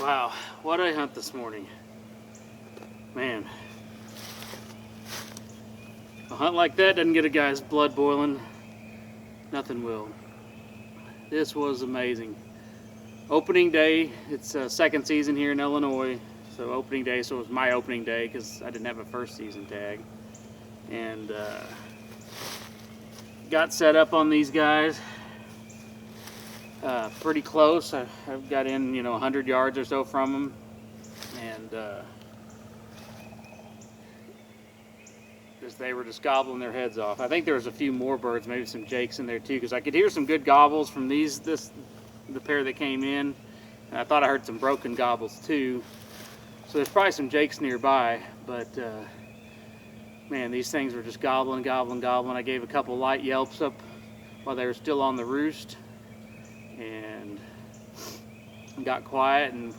Wow, what a hunt this morning. Man, a hunt like that doesn't get a guy's blood boiling. Nothing will. This was amazing. Opening day, it's second season here in Illinois. So opening day, so it was my opening day because I didn't have a first season tag. And got set up on these guys. Pretty close. I've got in, 100 yards or so from them. And they were just gobbling their heads off. I think there was a few more birds, maybe some jakes in there too, because I could hear some good gobbles from the pair that came in. And I thought I heard some broken gobbles too. So there's probably some jakes nearby, but man, these things were just gobbling. I gave a couple light yelps up while they were still on the roost and got quiet, and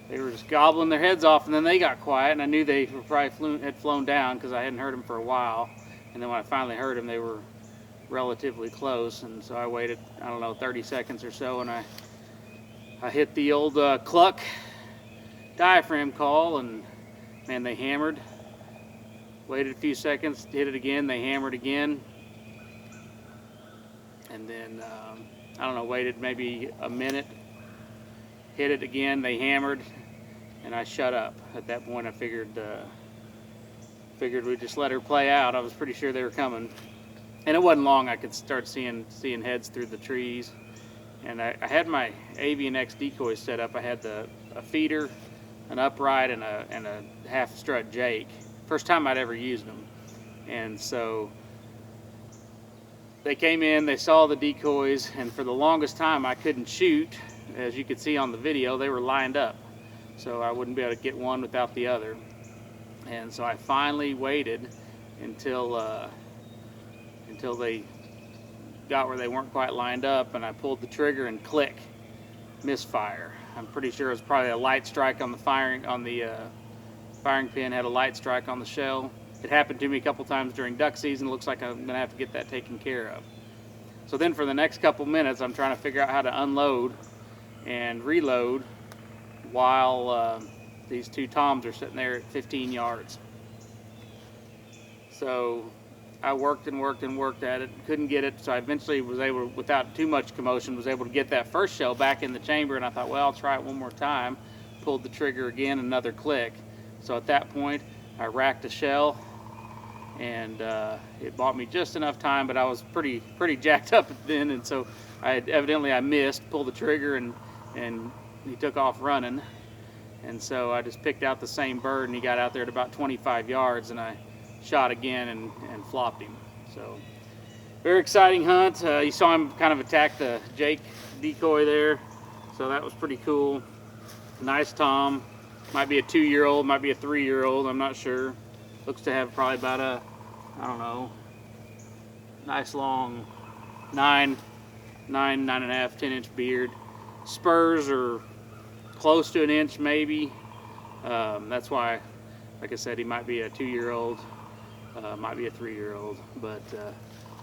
they were just gobbling their heads off, and then they got quiet, and I knew they were probably had flown down because I hadn't heard them for a while. And then when I finally heard them, they were relatively close, and so I waited, 30 seconds or so, and I hit the old cluck diaphragm call, and man, they hammered. Waited a few seconds, hit it again, they hammered again, and then waited maybe a minute, hit it again, they hammered, and I shut up. At that point, I figured we'd just let her play out. I was pretty sure they were coming, and it wasn't long I could start seeing heads through the trees. And I had my Avian X decoys set up. I had a feeder, an upright, and a half strut jake. First time I'd ever used them, and so they came in, they saw the decoys, and for the longest time I couldn't shoot. As you could see on the video, they were lined up, so I wouldn't be able to get one without the other. And so I finally waited until they got where they weren't quite lined up, and I pulled the trigger and click, misfire. I'm pretty sure it was probably a light strike on the firing pin, had a light strike on the shell. It happened to me a couple times during duck season. It looks like I'm gonna have to get that taken care of. So then for the next couple minutes, I'm trying to figure out how to unload and reload while these two toms are sitting there at 15 yards. So I worked at it, couldn't get it, so I eventually was able, without too much commotion, was able to get that first shell back in the chamber, and I thought, well, I'll try it one more time. Pulled the trigger again, another click. So at that point, I racked a shell, and it bought me just enough time, but I was pretty jacked up then, and so evidently I missed, pulled the trigger, and he took off running. And so I just picked out the same bird, and he got out there at about 25 yards, and I shot again and flopped him. So very exciting hunt. You saw him kind of attack the jake decoy there, so that was pretty cool. Nice tom. Might be a 2-year-old, might be a 3-year-old, I'm not sure. Looks to have probably about a, nice long 9.5, 10-inch beard. Spurs are close to an inch maybe. That's why, like I said, he might be a 2-year-old, might be a 3-year-old. But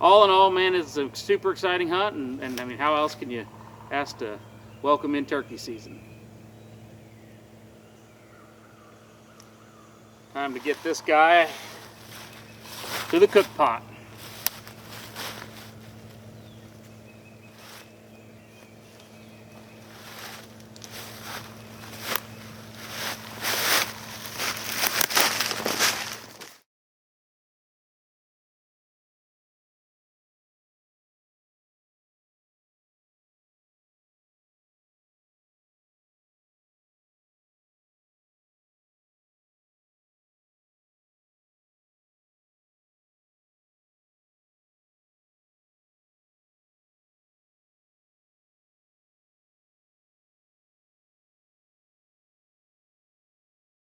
all in all, man, it's a super exciting hunt, and I mean, how else can you ask to welcome in turkey season? Time to get this guy to the cook pot.